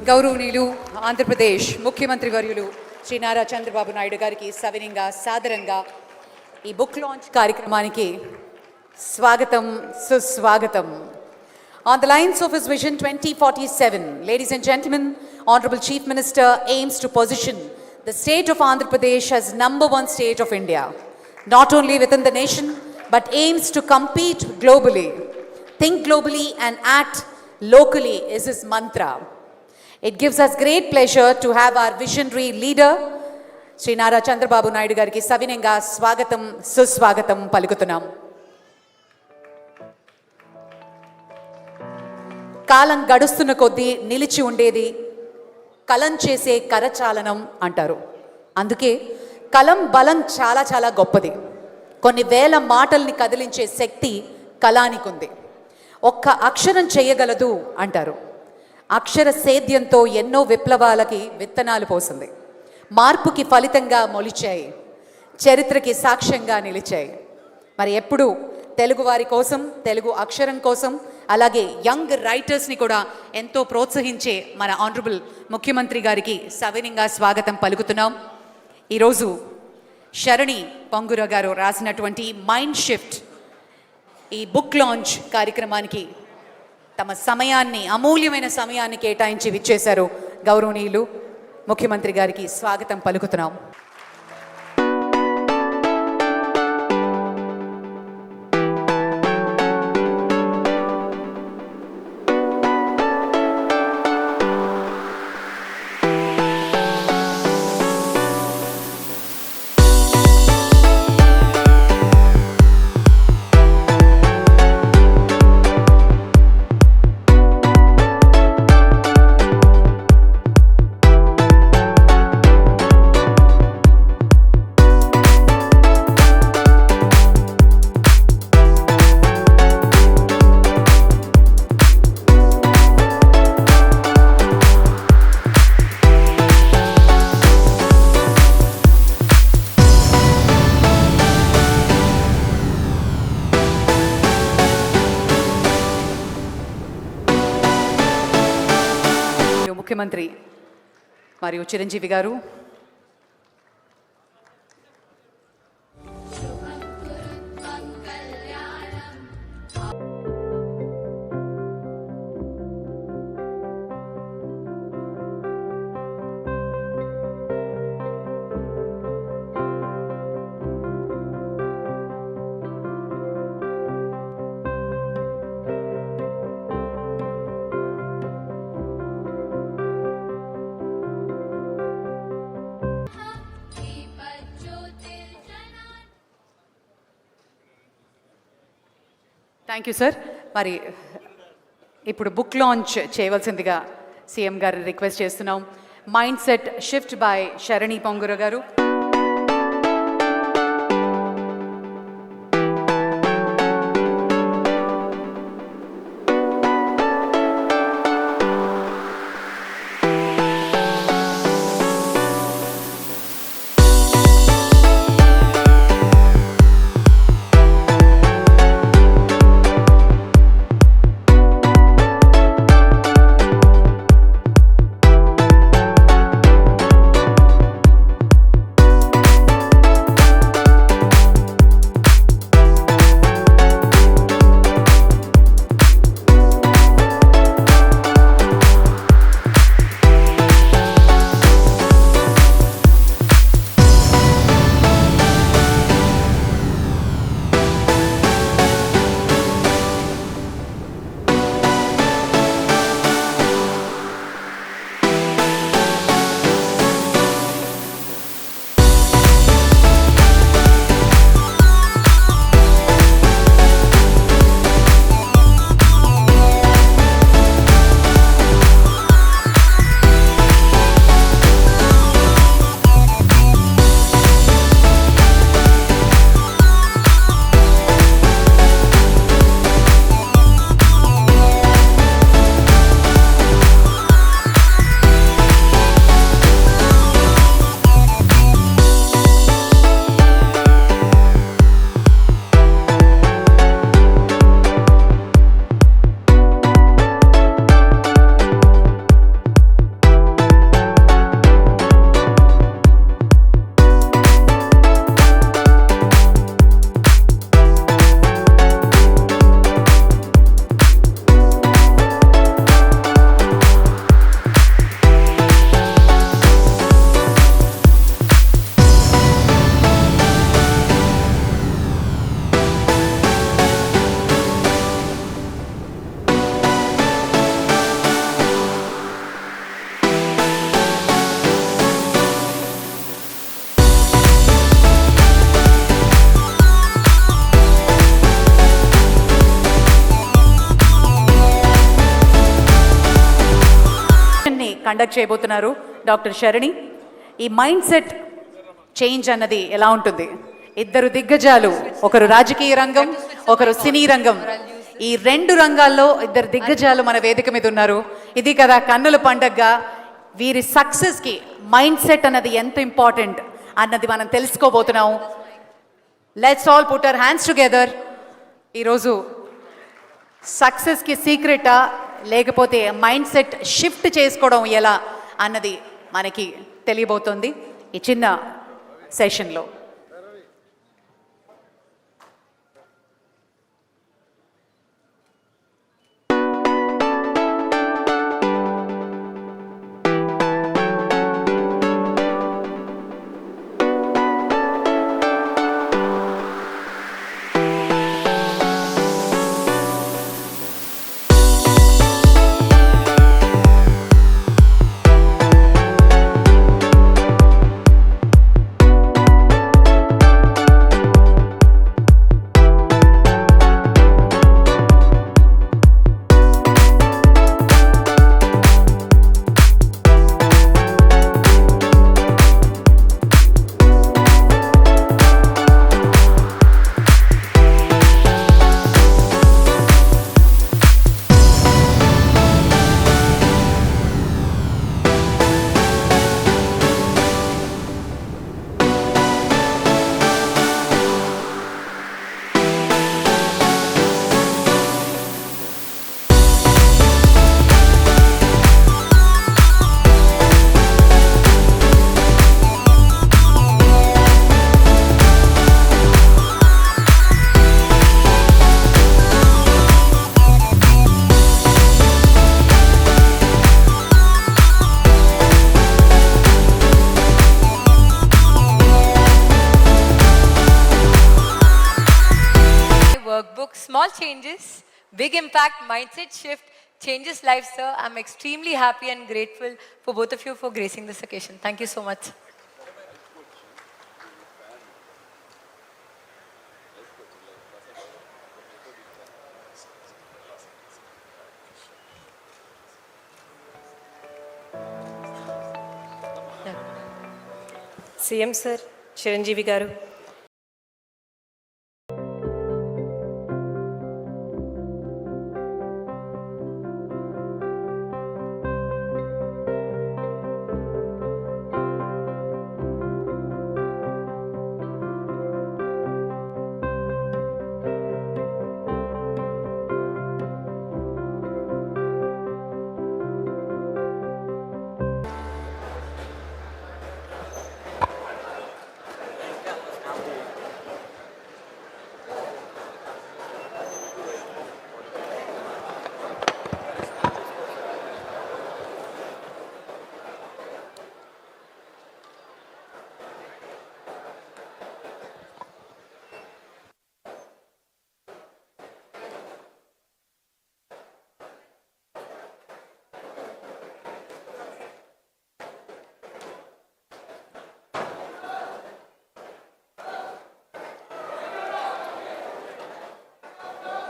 గౌరవనీయులు ఆంధ్రప్రదేశ్ ముఖ్యమంత్రి వర్యులు శ్రీ నారా చంద్రబాబు నాయుడు గారికి సవినయంగా సాదరంగా ఈ బుక్ లాంచ్ కార్యక్రమానికి స్వాగతం సుస్వాగతం. On the lines of his Vision 2047, ladies and gentlemen, Honorable Chief Minister aims to position the state of Andhra Pradesh as #1 state of India, not only within the nation, but aims to compete globally. Think globally and act locally is his mantra. It gives us great pleasure to have our visionary leader, Sri Nara Chandrababu Naidu gariki savinenga swagatam suswagatam palikutunam. కాలం గడుస్తున్న కొద్దీ నిలిచి ఉండేది కలం చేసే కరచాలనం అంటారు. అందుకే కలం బలం చాలా చాలా గొప్పది. కొన్ని వేల మాటల్ని కదిలించే శక్తి కలానికి ఉంది. ఒక్క అక్షరం చేయగలదు అంటారు. అక్షర సేద్యంతో ఎన్నో విప్లవాలకి విత్తనాలు పోసింది. మార్పుకి ఫలితంగా మొలిచాయి, చరిత్రకి సాక్ష్యంగా నిలిచాయి. మరి ఎప్పుడు తెలుగు వారి కోసం, తెలుగు అక్షరం కోసం, అలాగే యంగ్ రైటర్స్ని కూడా ఎంతో ప్రోత్సహించే మన ఆనరబుల్ ముఖ్యమంత్రి గారికి సవినయంగా స్వాగతం పలుకుతున్నాం. ఈరోజు శరణి పొంగుర గారు రాసినటువంటి మైండ్ షిఫ్ట్ ఈ బుక్ లాంచ్ కార్యక్రమానికి తమ సమయాన్ని, అమూల్యమైన సమయాన్ని కేటాయించి విచ్చేశారు. గౌరవనీయులు ముఖ్యమంత్రి గారికి స్వాగతం పలుకుతున్నాం. ముఖ్యమంత్రి మరియు చిరంజీవి గారు, థ్యాంక్ యూ సార్. మరి ఇప్పుడు బుక్ లాంచ్ చేయవలసిందిగా సీఎం గారిని రిక్వెస్ట్ చేస్తున్నాం. Mind set shift by Sharani పొంగుర గారు. కండక్ట్ చేయబోతున్నారు డాక్టర్ శరణి. ఈ మైండ్ సెట్ చేంజ్ అన్నది ఎలా ఉంటుంది? ఇద్దరు దిగ్గజాలు, ఒకరు రాజకీయ రంగం, ఒకరు సినీ రంగం, ఈ రెండు రంగాల్లో ఇద్దరు దిగ్గజాలు మన వేదిక మీద ఉన్నారు. ఇది కదా కన్నుల పండగగా. వీరి సక్సెస్కి మైండ్ సెట్ అన్నది ఎంత ఇంపార్టెంట్ అన్నది మనం తెలుసుకోబోతున్నాం. Let's all put our hands together. ఈరోజు సక్సెస్కి సీక్రెటా లేకపోతే మైండ్ సెట్ షిఫ్ట్ చేసుకోవడం ఎలా అన్నది మనకి తెలియబోతోంది ఈ చిన్న సెషన్లో. Workbook, small changes, big impact, mindset shift, changes lives, sir. I'm extremely happy and grateful for both of you for gracing this occasion. Thank you so much. CM sir, Chiranjeevi గారు,